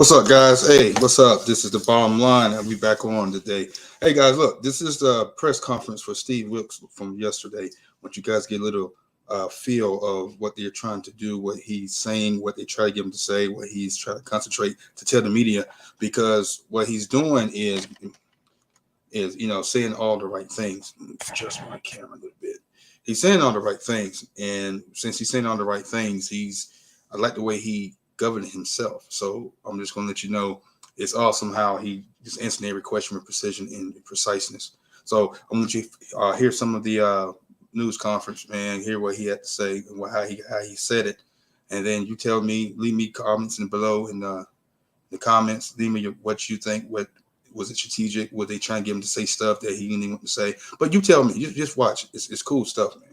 What's up, guys? Hey, what's up? This is the bottom line. I'll be back on today. Hey, guys, look, this is the press conference for Steve Wilks from yesterday. Want you guys get a little feel of what they're trying to do, what he's saying, what they try to get him to say, what he's trying to concentrate to tell the media, because what he's doing is saying all the right things. Adjust my camera a little bit. He's saying all the right things, and since he's saying all the right things, I like the way he governed himself. So I'm just going to let you know it's awesome how he just answering every question with precision and preciseness. So I'm going to let you hear some of the news conference, man. Hear what he had to say and how he said it, and then you tell me, leave me comments in below in the comments. Leave me what you think. What was it strategic? Were they trying to get him to say stuff that he didn't even want to say? But you tell me. Just watch. It's cool stuff, man.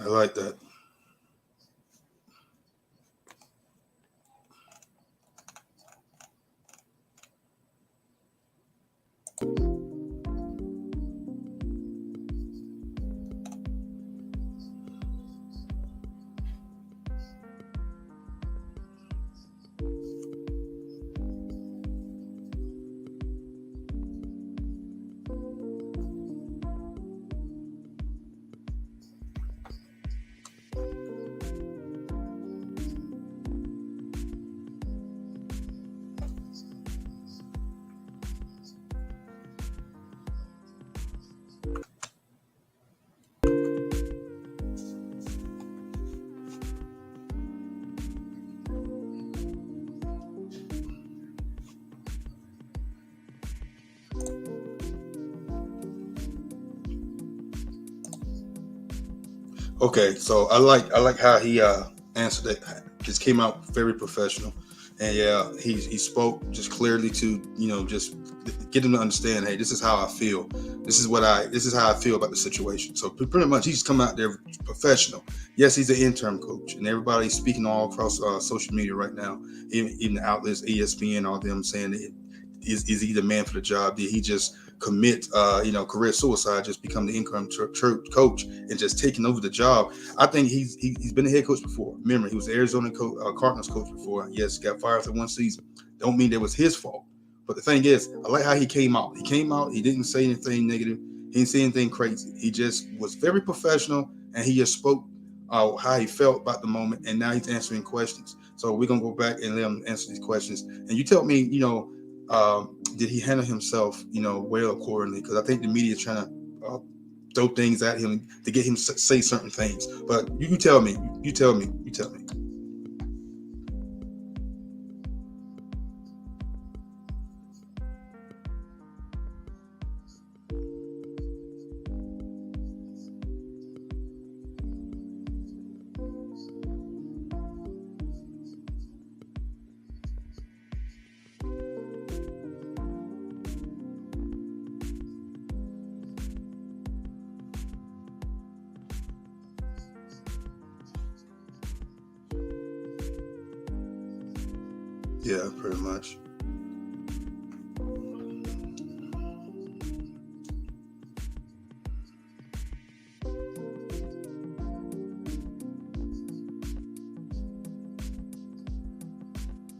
I like that. Okay, so I like how he answered it. Just came out very professional, and yeah, he spoke just clearly to just get him to understand. Hey, this is how I feel. This is how I feel about the situation. So pretty much he's come out there professional. Yes, he's an interim coach, and everybody's speaking all across social media right now. Even the outlets, ESPN, all them saying that is he the man for the job? Did he just commit career suicide, just become the interim church coach and just taking over the job? I think he's been a head coach before. Remember, he was the Arizona Cardinals coach before. Yes, got fired after one season. Don't mean that was his fault. But the thing is, I like how he came out. He came out. He didn't say anything negative. He didn't say anything crazy. He just was very professional, and he just spoke how he felt about the moment. And now he's answering questions. So we're gonna go back and let him answer these questions. And you tell me, did he handle himself, well accordingly? Because I think the media is trying to throw things at him to get him to say certain things. But you tell me. You tell me. You tell me. Yeah, pretty much.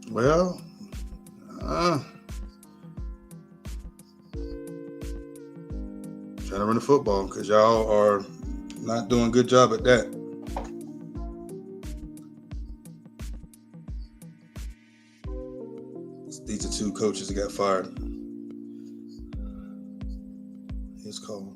Well, uh, trying to run the football because y'all are not doing a good job at that. These are two coaches that got fired. His call.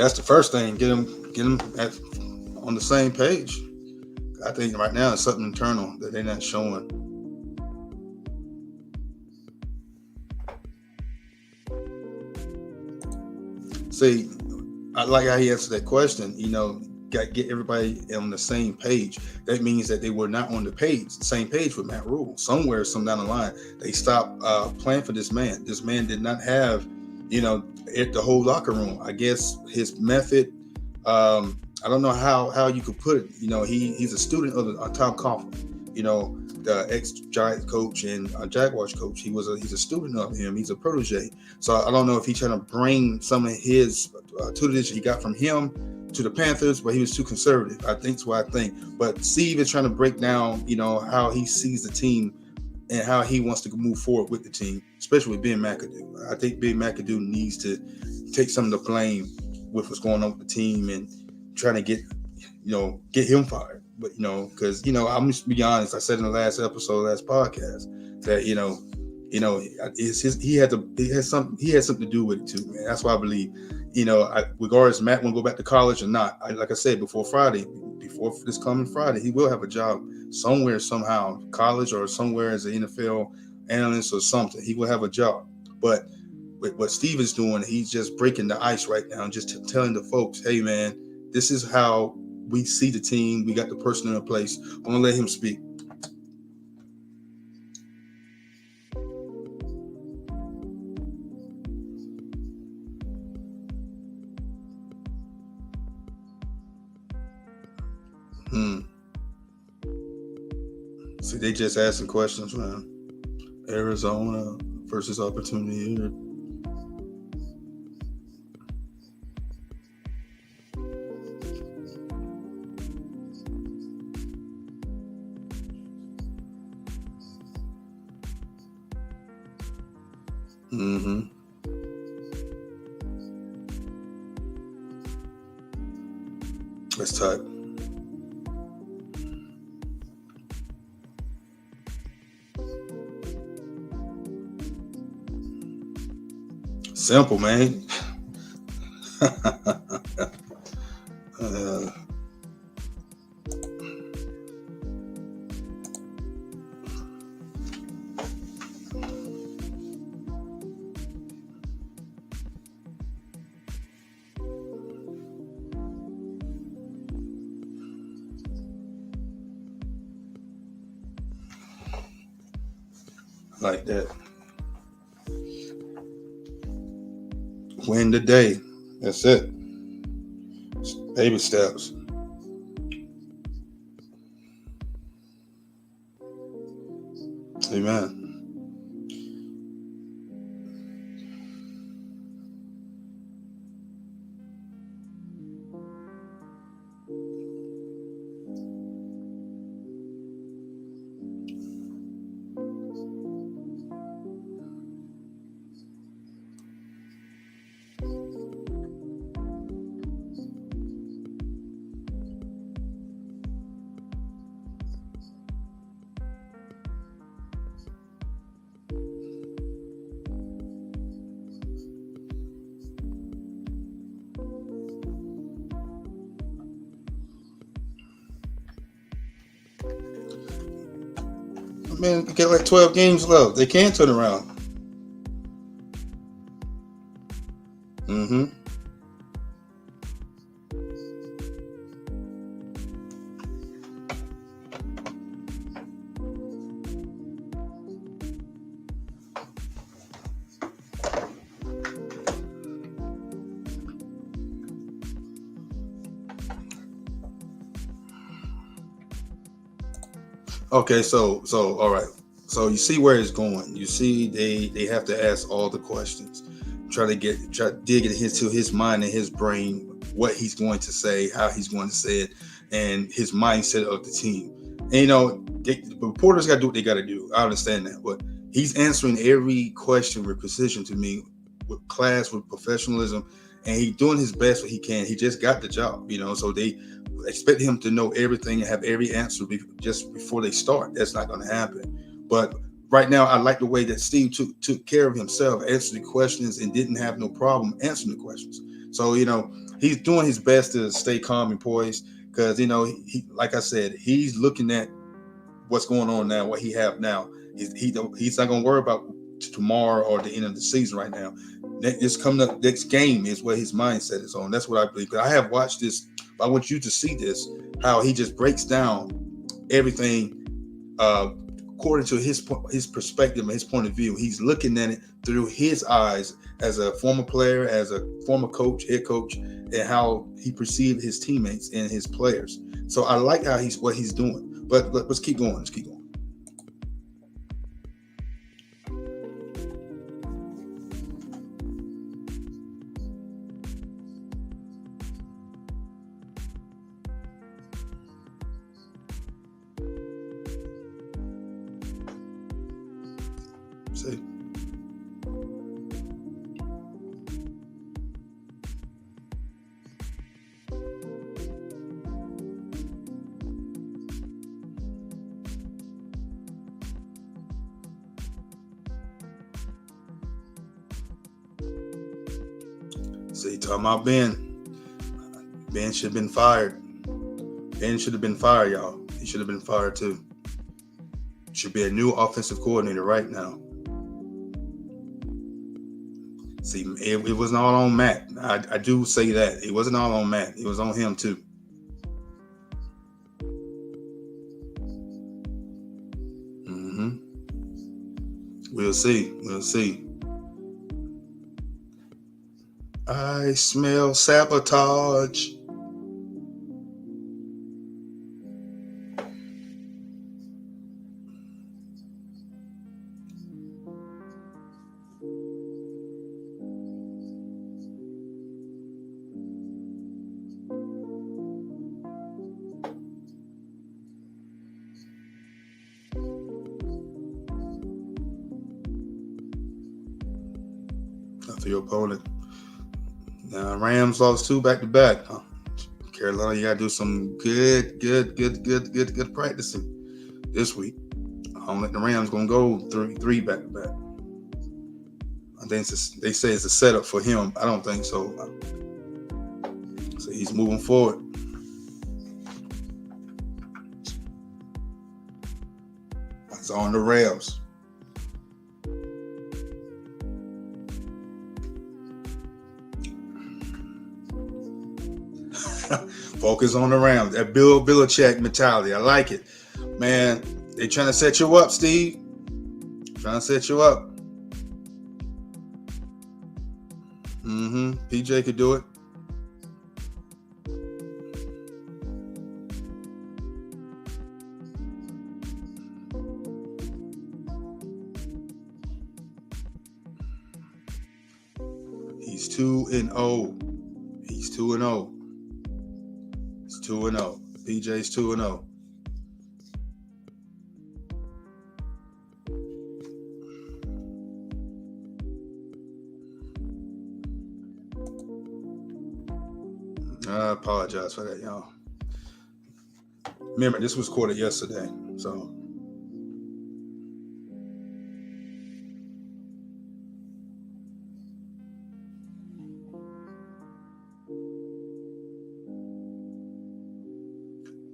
That's the first thing. Get them on the same page. I think right now it's something internal that they're not showing. See, I like how he answered that question. Got to get everybody on the same page. That means that they were not on the same page with Matt Rule. Somewhere, some down the line, they stopped playing for this man. This man did not have, the whole locker room. I guess his method. I don't know how you could put it. He's a student of Tom Coughlin. The ex-Giants coach and Jaguars coach. He's a student of him. He's a protege. So I don't know if he's trying to bring some of his tutelage he got from him to the Panthers, but he was too conservative. I think that's what I think. But Steve is trying to break down, how he sees the team and how he wants to move forward with the team, especially with Ben McAdoo. I think Ben McAdoo needs to take some of the blame with what's going on with the team and trying to get him fired. But because I'm just be honest. I said in the last podcast, that he had something to do with it too, man. That's why I believe, regardless Matt won't go back to college or not. Like I said before this coming Friday, he will have a job somewhere, somehow, college or somewhere as an NFL analyst or something. He will have a job. But with what Steve is doing, he's just breaking the ice right now and just telling the folks, hey man, this is how we see the team. We got the person in place. I'm gonna let him speak. See, they just asking questions, man. Arizona versus opportunity here. Let's type. Simple, man. Like that. Win the day. That's it. Baby steps. Amen. Man, you get like 12 games left. They can turn around. Okay, so all right. So you see where it's going. You see they have to ask all the questions. Try to dig into his mind and his brain, what he's going to say, how he's going to say it, and his mindset of the team. And the reporters got to do what they got to do. I understand that, but he's answering every question with precision to me, with class, with professionalism, and he's doing his best what he can. He just got the job, so they expect him to know everything and have every answer just before they start. That's not going to happen. But right now, I like the way that Steve took care of himself, answered the questions, and didn't have no problem answering the questions. So, he's doing his best to stay calm and poised because he like I said, he's looking at what's going on now, what he have now. He's not gonna worry about tomorrow or the end of the season right now. This coming up next game is where his mindset is on. That's what I believe. I have watched this. But I want you to see this, how he just breaks down everything according to his perspective and his point of view. He's looking at it through his eyes as a former player, as a former coach, head coach, and how he perceived his teammates and his players. So I like how what he's doing. But let's keep going. Let's keep going. See. See, talking about Ben. Ben should have been fired. Ben should have been fired, y'all. He should have been fired too. Should be a new offensive coordinator right now. See, it wasn't all on Matt. I do say that. It wasn't all on Matt. It was on him too. We'll see. We'll see. I smell sabotage. After your opponent. Now, Rams lost 2 back-to-back. Carolina, you got to do some good practicing this week. I don't think the Rams going to go 3 back-to-back. I think they say it's a setup for him. I don't think so. So he's moving forward. It's on the Rams. Focus on the Rams. That Bill Belichick mentality. I like it. Man, they trying to set you up, Steve. Trying to set you up. PJ could do it. He's 2-0. He's 2-0. He's 2-0. PJ's 2-0. I apologize for that, y'all. Remember, this was recorded yesterday, so.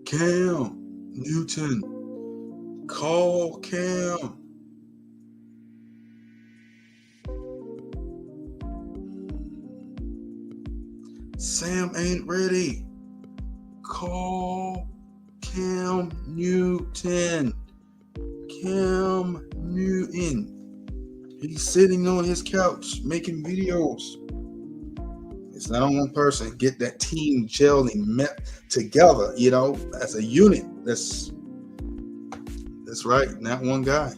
Cam Newton, call Cam. Sam ain't ready. Call Cam Newton. Cam Newton. He's sitting on his couch making videos. It's not on one person. Get that team gelling met together, as a unit. That's right. Not one guy.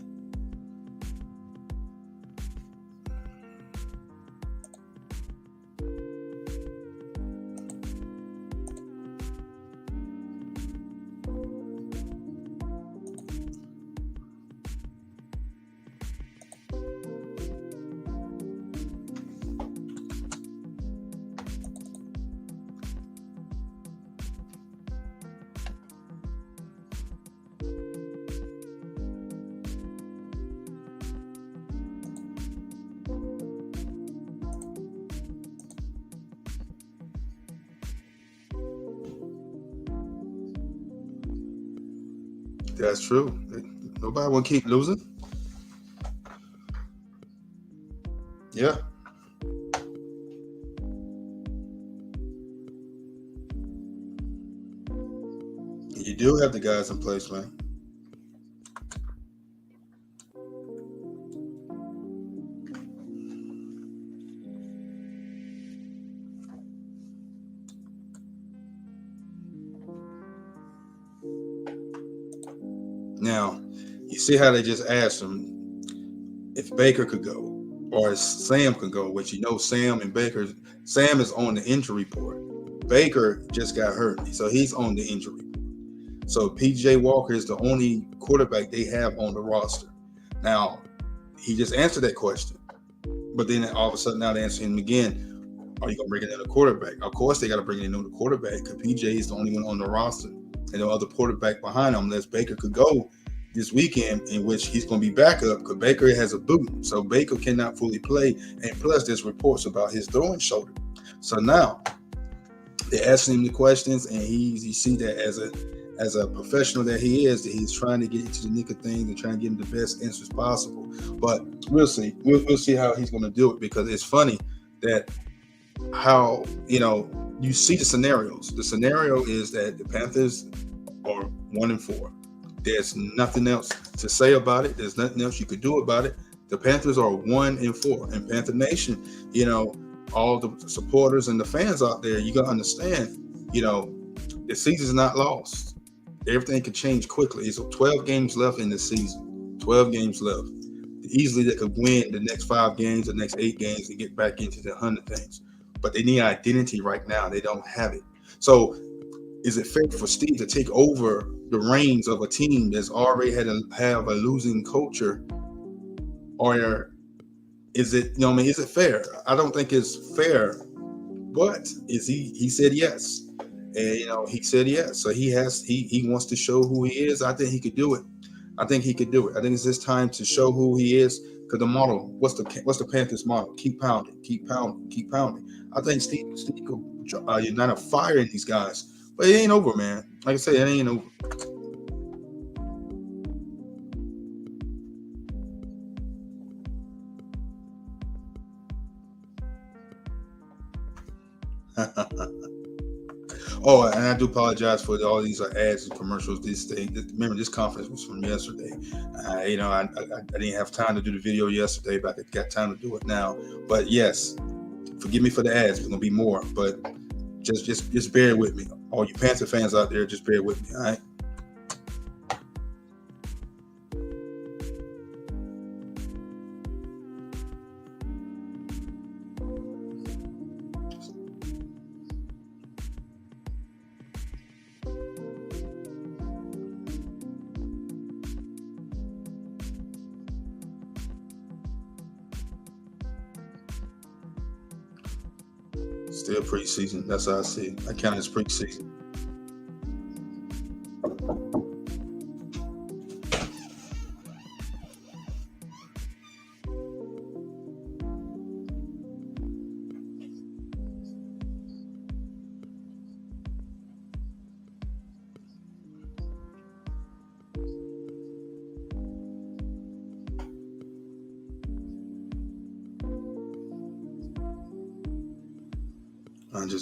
That's true. Nobody want to keep losing. Yeah. You do have the guys in place, man. Now, you see how they just asked him if Baker could go or if Sam could go, which Sam and Baker, Sam is on the injury report. Baker just got hurt, so he's on the injury report. So PJ Walker is the only quarterback they have on the roster. Now, he just answered that question. But then all of a sudden now they answer him again. Are you going to bring in a quarterback? Of course they got to bring in another quarterback because PJ is the only one on the roster. And no other quarterback behind him unless Baker could go this weekend, in which he's going to be backup because Baker has a boot. So Baker cannot fully play. And plus there's reports about his throwing shoulder. So now they're asking him the questions, and you see that as a professional that he is, that he's trying to get into the nick of things and trying to give him the best answers possible. But we'll see. We'll see how he's going to do it, because it's funny that how, you see the scenarios. The scenario is that the Panthers are 1-4. There's nothing else to say about it. There's nothing else you could do about it. The Panthers are 1-4. And Panther Nation, all the supporters and the fans out there, you got to understand, the season's not lost. Everything can change quickly. It's 12 games left in the season. 12 games left. Easily they could win the next 5 games, the next 8 games, and get back into the 100 things. But they need identity right now. They don't have it. So is it fair for Steve to take over the reins of a team that's already have a losing culture? Or is it, is it fair? I don't think it's fair. But he said yes. And, he said yes. So he wants to show who he is. I think he could do it. I think it's his time to show who he is. Because the model, what's the Panthers model? Keep pounding, keep pounding, keep pounding. I think Steve will unite a fire in these guys. But it ain't over, man. Like I said, it ain't over. Oh, and I do apologize for all these ads and commercials. Remember, this conference was from yesterday. I didn't have time to do the video yesterday, but I got time to do it now. But yes, forgive me for the ads. There's gonna be more, but just bear with me. All you Panther fans out there, just bear with me. All right. Still preseason. That's how I see it. I count it as preseason.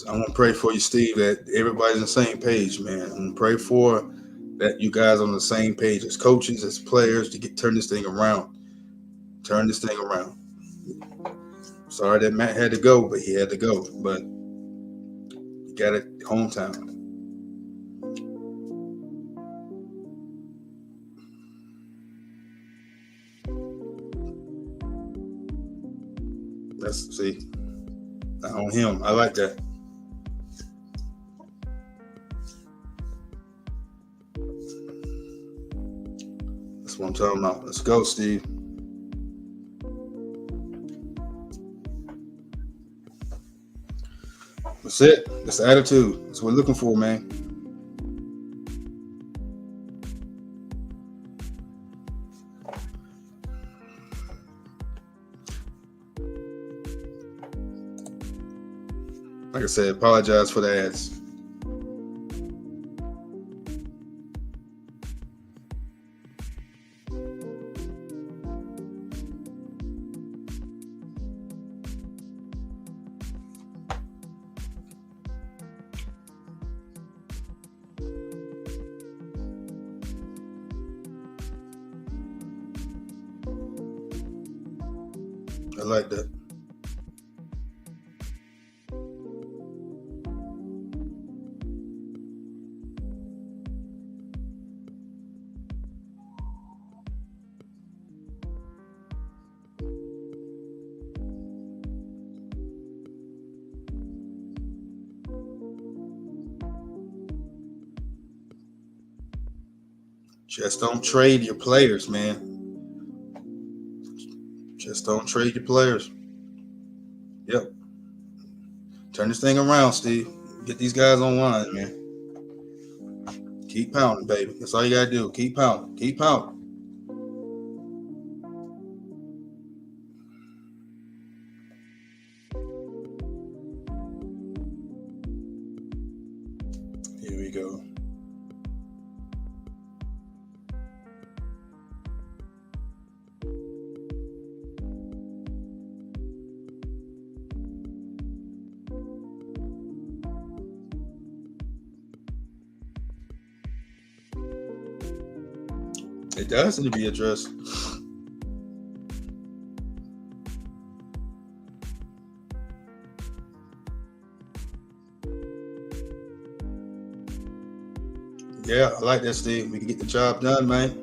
I want to pray for you, Steve, that everybody's on the same page, man. I'm going to pray for that you guys on the same page as coaches, as players, to turn this thing around. Turn this thing around. Sorry that Matt had to go, but he had to go. But you got it, hometown. See, on him. I like that. That's what I'm talking about. Let's go, Steve. That's it. That's the attitude. That's what we're looking for, man. Like I said, apologize for the ads. I like that. Just don't trade your players, man. Just don't trade your players. Yep. Turn this thing around, Steve. Get these guys online, man. Keep pounding, baby. That's all you gotta do. Keep pounding. Keep pounding. Here we go. It does need to be addressed. Yeah, I like that, Steve. We can get the job done, man.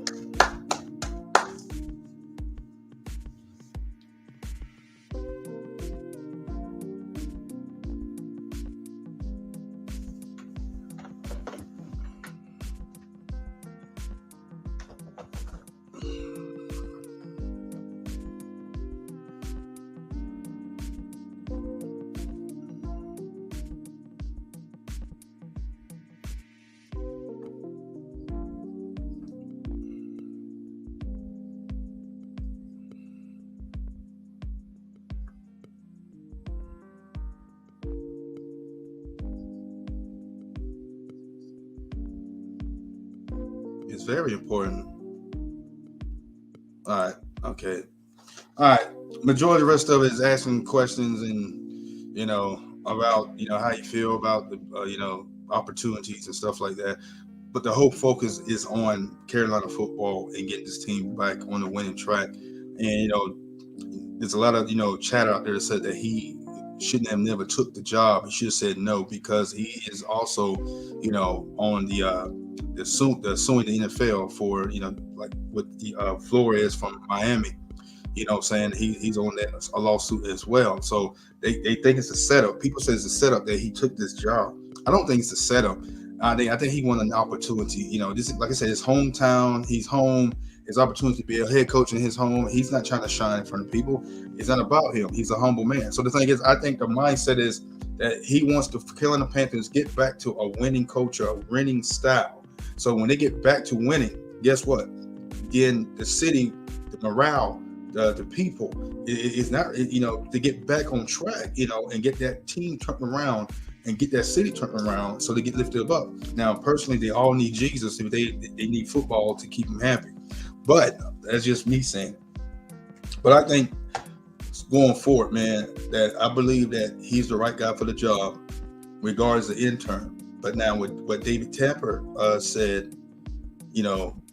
It's very important. All right. Okay. All right. Majority of the rest of it is asking questions and about how you feel about the opportunities and stuff like that. But the whole focus is on Carolina football and getting this team back on the winning track. And there's a lot of chat out there that said that he shouldn't have never took the job. He should have said no because he is also on the suing the NFL for like with the Flores from Miami. Saying he's on that a lawsuit as well. So they think it's a setup. People say it's a setup that he took this job. I don't think it's a setup. I think he wanted an opportunity. This is, like I said, his hometown. He's home. His opportunity to be a head coach in his home. He's not trying to shine in front of people. It's not about him. He's a humble man. So the thing is, I think the mindset is that he wants the Carolina Panthers get back to a winning culture, a winning style. So when they get back to winning, guess what? Then the city, the morale, the people is not, to get back on track, and get that team turned around and get that city turned around so they get lifted up. Now, personally, they all need Jesus. They need football to keep them happy. But that's just me saying. But I think going forward, man, that I believe that he's the right guy for the job, regardless of intern. But now what David Tepper said,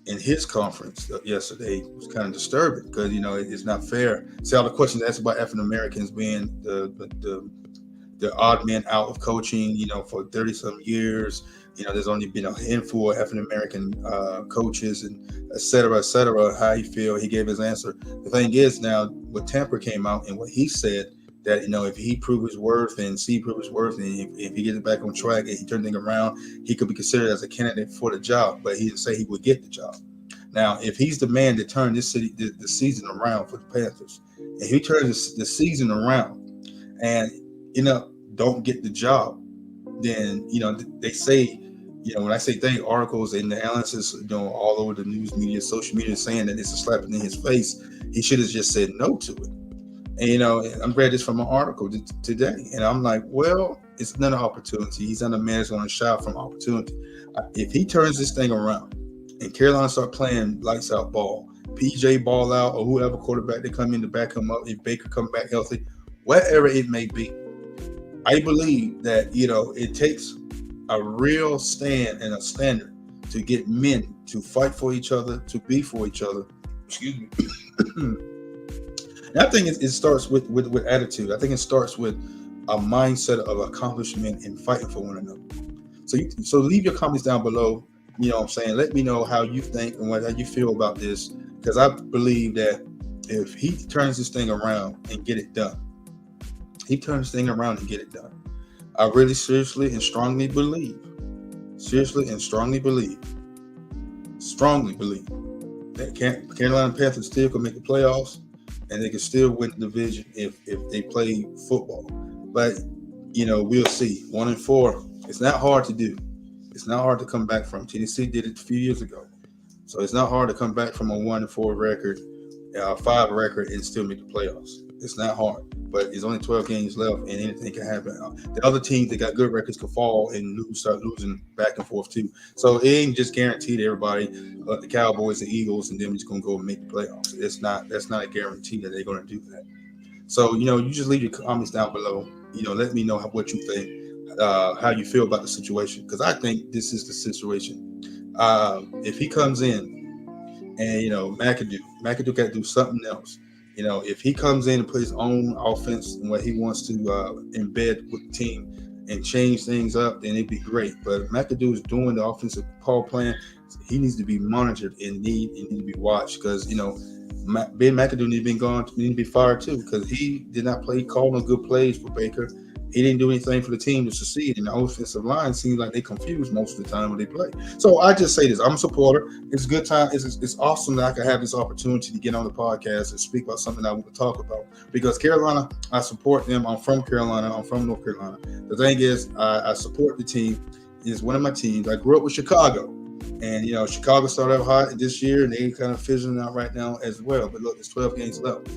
in his conference yesterday was kind of disturbing because it's not fair. See all the questions asked about African Americans being the odd man out of coaching, for 30-some years. There's only been a handful of African American coaches and et cetera, how he feel. He gave his answer. The thing is now what Tampa came out and what he said that, if he proved his worth and Steve proved his worth and if he gets it back on track and he turned things around, he could be considered as a candidate for the job, but he didn't say he would get the job. Now, if he's the man to turn the season around for the Panthers, and he turns the season around and, don't get the job, then, they say, when I say they articles and the analysis, all over the news media, social media saying that it's a slap in his face, he should have just said no to it. And, I'm read this from an article today, and I'm like, well, it's another opportunity. He's not a man that's going to shout from opportunity. If he turns this thing around and Carolina start playing lights out ball, PJ ball out, or whoever quarterback they come in to back him up, if Baker come back healthy, whatever it may be, I believe that, it takes a real stand and a standard to get men to fight for each other, to be for each other, excuse me, And I think it starts with attitude. I think it starts with a mindset of accomplishment and fighting for one another. So leave your comments down below. You know what I'm saying? Let me know how you think and how you feel about this. Because I believe that if he turns this thing around and get it done, I really strongly believe that Carolina Panthers still can make the playoffs and they can still win the division if they play football. But we'll see. 1-4. It's not hard to do. It's not hard to come back from. Tennessee did it a few years ago, so it's not hard to come back from a 1-4 record, 5 record, and still make the playoffs. It's not hard. But there's only 12 games left, and anything can happen. The other teams that got good records can fall and start losing back and forth too. So it ain't just guaranteed to everybody. The Cowboys, the Eagles, and them just gonna go and make the playoffs. That's not a guarantee that they're gonna do that. So you just leave your comments down below. Let me know what you think, how you feel about the situation, because I think this is the situation. If he comes in and McAdoo got to do something else. If he comes in and put his own offense and what he wants to embed with the team and change things up, then it'd be great. But McAdoo is doing the offensive call plan. He needs to be monitored and need to be watched, because Ben McAdoo need to be fired too, because he did not call no good plays for Baker. He didn't do anything for the team to succeed, and the offensive line seems like they confused most of the time when they play. So I just say this: I'm a supporter. It's a good time. It's awesome that I can have this opportunity to get on the podcast and speak about something I want to talk about. Because Carolina, I support them. I'm from Carolina. I'm from North Carolina. The thing is, I support the team. It's one of my teams. I grew up with Chicago, and Chicago started out hot this year, and they kind of fizzling out right now as well. But look, there's 12 games left.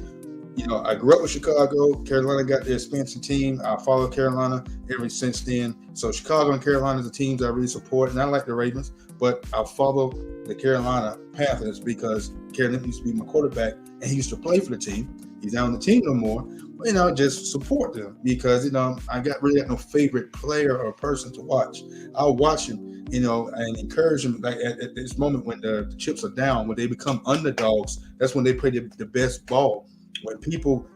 I grew up with Chicago. Carolina got their expansion team. I follow Carolina ever since then. So Chicago and Carolina are the teams I really support. And I like the Ravens, but I follow the Carolina Panthers because Carolina used to be my quarterback, and he used to play for the team. He's not on the team no more. But, just support them because, I really got no favorite player or person to watch. I'll watch him, and encourage them. Like at this moment when the chips are down, when they become underdogs, that's when they play the best ball. When people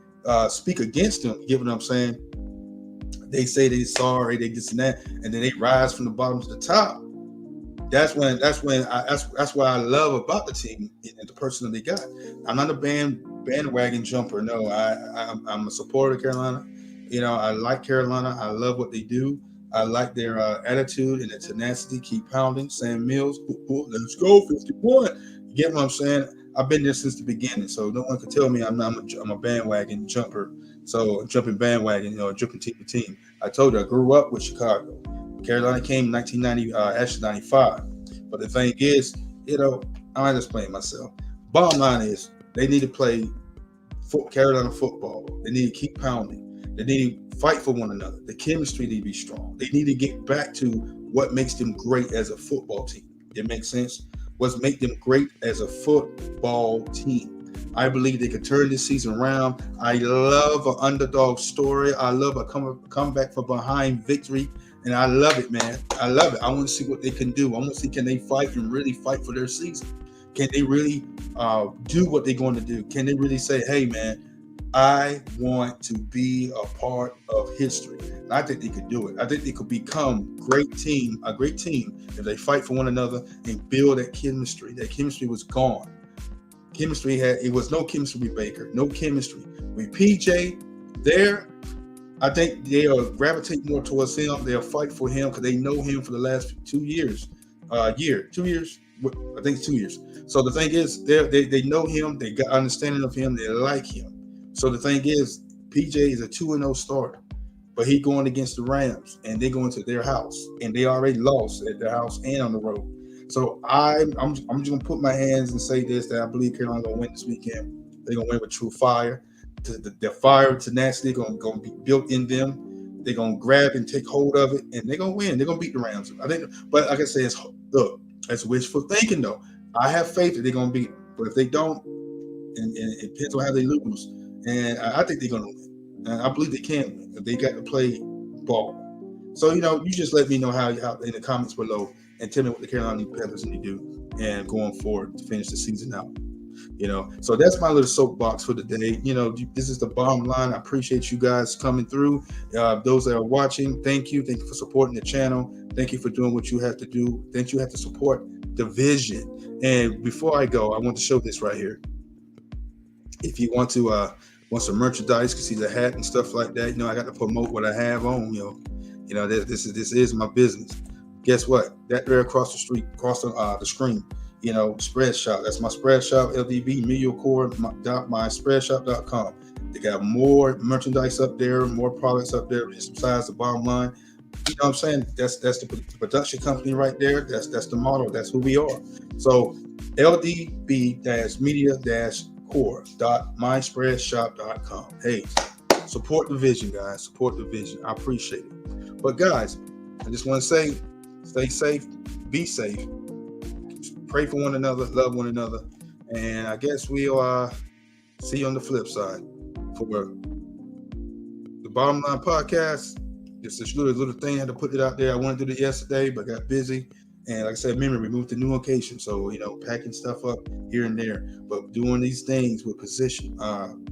speak against them, you get what I'm saying? They say they're sorry, they this and that, and then they rise from the bottom to the top. That's what I love about the team and the person that they got. I'm not a bandwagon jumper. No, I'm a supporter of Carolina. I like Carolina. I love what they do. I like their attitude and their tenacity. Keep pounding. Sam Mills, let's go, 51. You get what I'm saying? I've been there since the beginning, so no one can tell me I'm a bandwagon jumper. So jumping bandwagon, jumping team to team. I told you I grew up with Chicago. Carolina came in 1990, actually 95. But the thing is, I'm just playing myself. Bottom line is they need to play Carolina football. They need to keep pounding. They need to fight for one another. The chemistry need to be strong. They need to get back to what makes them great as a football team. It makes sense? What's make them great as a football team. I believe they could turn this season around. I love an underdog story. I love a comeback from behind victory. And I love it, man. I love it. I want to see what they can do. I want to see, can they fight and really fight for their season? Can they really do what they're going to do? Can they really say, hey, man, I want to be a part of history? And I think they could do it. I think they could become a great team if they fight for one another and build that chemistry. That chemistry was gone. It was no chemistry with Baker, no chemistry. With PJ there, I think they'll gravitate more towards him. They'll fight for him because they know him for the last 2 years. 2 years? I think it's 2 years. So the thing is, they know him. They got understanding of him. They like him. So the thing is, PJ is a 2-0 starter, but he going against the Rams, and they going to their house, and they already lost at their house and on the road. So I'm just gonna put my hands and say this: that I believe Carolina gonna win this weekend. They're gonna win with true fire. The fire tenacity gonna be built in them. They're gonna grab and take hold of it, and they're gonna win. They're gonna beat the Rams. I think, but like I said, that's wishful thinking though. I have faith that they're gonna beat them, but if they don't, and it depends on how they lose. And I think they're gonna win. And I believe they can win if they got to play ball. So you just let me know how in the comments below and tell me what the Carolina Panthers need to do and going forward to finish the season out. So that's my little soapbox for today. This is the bottom line. I appreciate you guys coming through. Those that are watching, thank you for supporting the channel. Thank you for doing what you have to do. Thank you have to support the vision. And before I go, I want to show this right here. If you want some merchandise, you can see the hat and stuff like that. I got to promote what I have on. This is my business. Guess what? That there across the street, across the screen, Spread Shop. That's my Spread Shop, LDB, MediaCore.myspreadshop.com. They got more merchandise up there, more products up there. Besides the bottom line, what I'm saying? That's the production company right there. That's the model. That's who we are. So LDB-media-core.myspreadshop.com. Hey, support the vision, guys. Support the vision. I appreciate it. But guys, I just want to say, stay safe, be safe, pray for one another, love one another, and I guess we'll see you on the flip side for the Bottom Line Podcast. Just this little thing, I had to put it out there. I wanted to do it yesterday, but got busy. And like I said, remember, we moved to new location. So, packing stuff up here and there, but doing these things with position,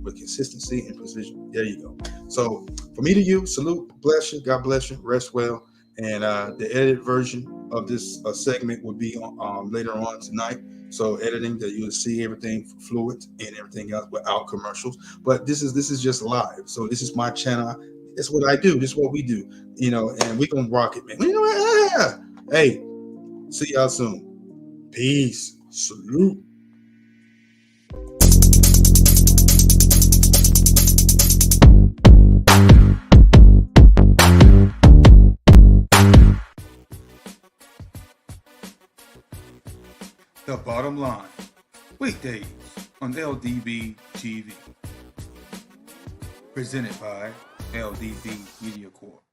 with consistency and precision. There you go. So from me to you, salute, bless you, God bless you, rest well. And the edited version of this segment will be later on tonight. So editing that you'll see everything fluid and everything else without commercials. But this is just live. So this is my channel. It's what I do. This is what we do. And we're gonna rock it, man. Hey, see y'all soon. Peace. Salute. The Bottom Line, weekdays on LDB TV. Presented by LDB Media Corp.